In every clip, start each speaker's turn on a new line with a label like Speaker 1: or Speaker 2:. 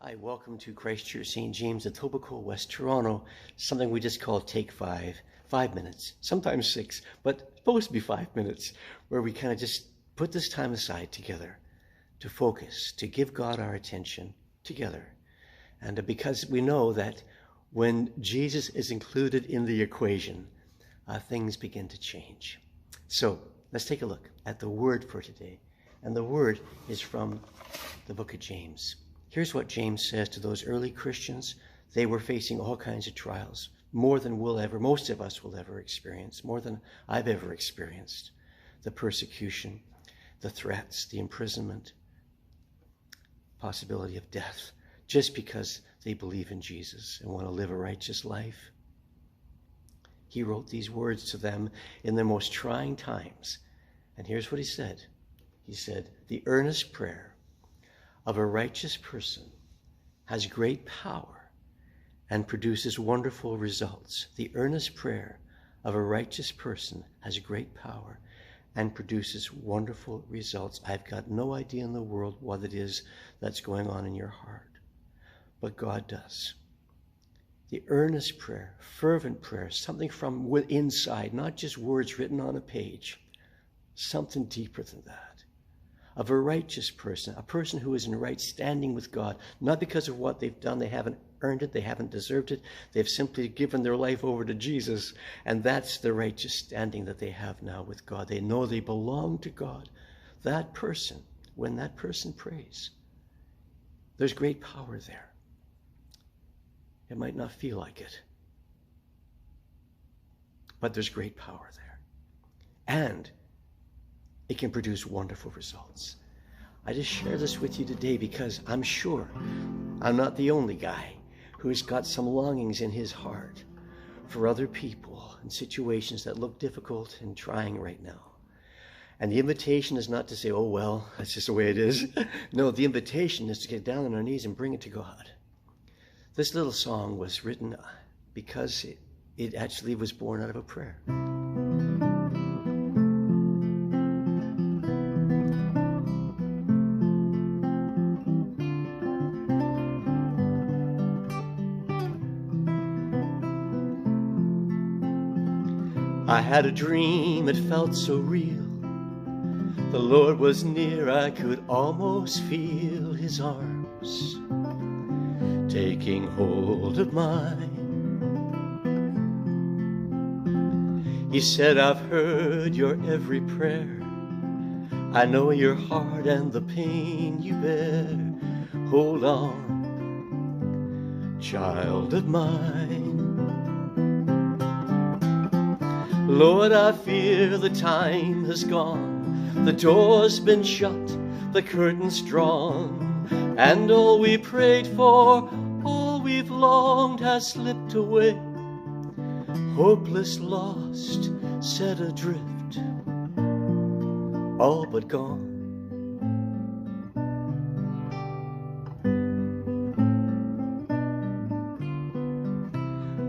Speaker 1: Hi, welcome to Christ Church St. James, Etobicoke, West Toronto. Something we just call Take 5. 5 minutes, sometimes 6, but supposed to be 5 minutes, where we kind of just put this time aside together to focus, to give God our attention together. And because we know that when Jesus is included in the equation, things begin to change. So let's take a look at the word for today. And the word is from the book of James. Here's what James says to those early Christians. They were facing all kinds of trials, more than most of us will ever experience, more than I've ever experienced. The persecution, the threats, the imprisonment, possibility of death, just because they believe in Jesus and want to live a righteous life. He wrote these words to them in their most trying times. And here's what he said. He said, "The earnest prayer of a righteous person has great power and produces wonderful results." The earnest prayer of a righteous person has great power and produces wonderful results. I've got no idea in the world what it is that's going on in your heart, but God does. The earnest prayer, fervent prayer, something from inside, not just words written on a page, something deeper than that. Of a righteous person, a person who is in right standing with God, not because of what they've done. They haven't earned it. They haven't deserved it. They've simply given their life over to Jesus, and that's the righteous standing that they have now with God. They know they belong to God. That person, when that person prays, there's great power there. It might not feel like it, but there's great power there. And it can produce wonderful results. I just share this with you today because I'm sure I'm not the only guy who's got some longings in his heart for other people and situations that look difficult and trying right now. And the invitation is not to say, oh, well, that's just the way it is. No, the invitation is to get down on our knees and bring it to God. This little song was written because it actually was born out of a prayer. I had a dream, it felt so real. The Lord was near, I could almost feel his arms taking hold of mine. He said, I've heard your every prayer. I know your heart and the pain you bear. Hold on, child of mine. Lord, I fear the time has gone. The door's been shut, the curtain's drawn, and all we prayed for, all we've longed has slipped away. Hopeless, lost, set adrift, all but gone.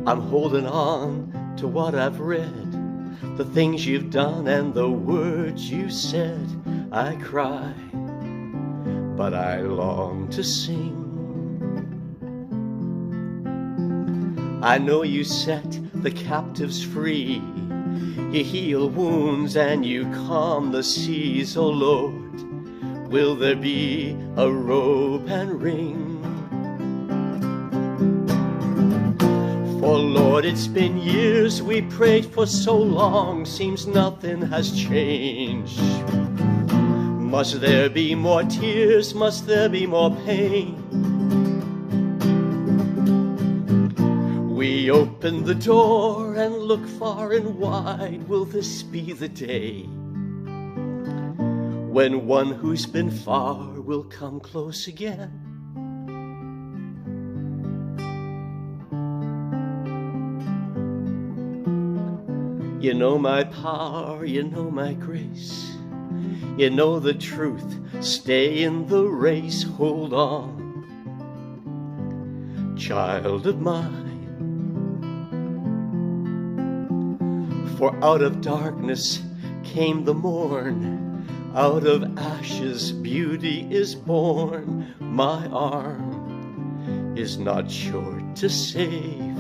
Speaker 1: I'm holding on to what I've read, the things you've done and the words you said. I cry, but I long to sing. I know you set the captives free. You heal wounds and you calm the seas. Oh Lord, will there be a robe and ring? For Lord, it's been years we prayed for so long, seems nothing has changed. Must there be more tears? Must there be more pain? We open the door and look far and wide. Will this be the day when one who's been far will come close again? You know my power, you know my grace. You know the truth, stay in the race. Hold on, child of mine. For out of darkness came the morn. Out of ashes beauty is born. My arm is not short to save.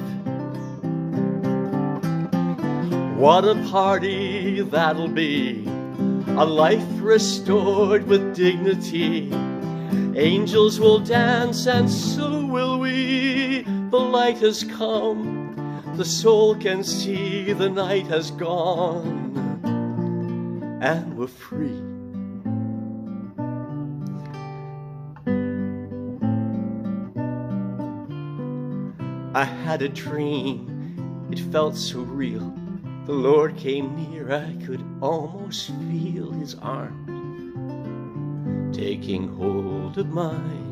Speaker 1: What a party that'll be, a life restored with dignity. Angels will dance and so will we. The light has come, the soul can see, the night has gone, and we're free. I had a dream, it felt so real. The Lord came near, I could almost feel his arms taking hold of mine.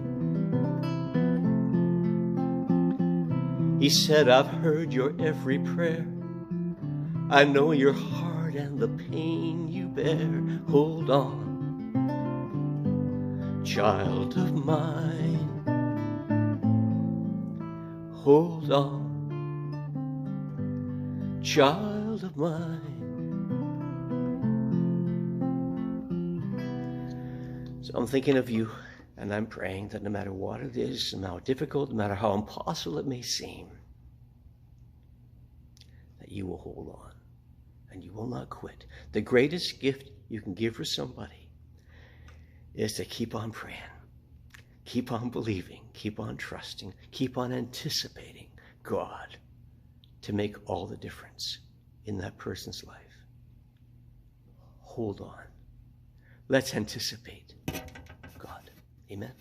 Speaker 1: He said, I've heard your every prayer. I know your heart and the pain you bear. Hold on, child of mine. Hold on, child of mine. So I'm thinking of you, and I'm praying that no matter what it is, no matter how difficult, no matter how impossible it may seem, that you will hold on and you will not quit. The greatest gift you can give for somebody is to keep on praying, keep on believing, keep on trusting, keep on anticipating God to make all the difference in that person's life. Hold on. Let's anticipate God. Amen.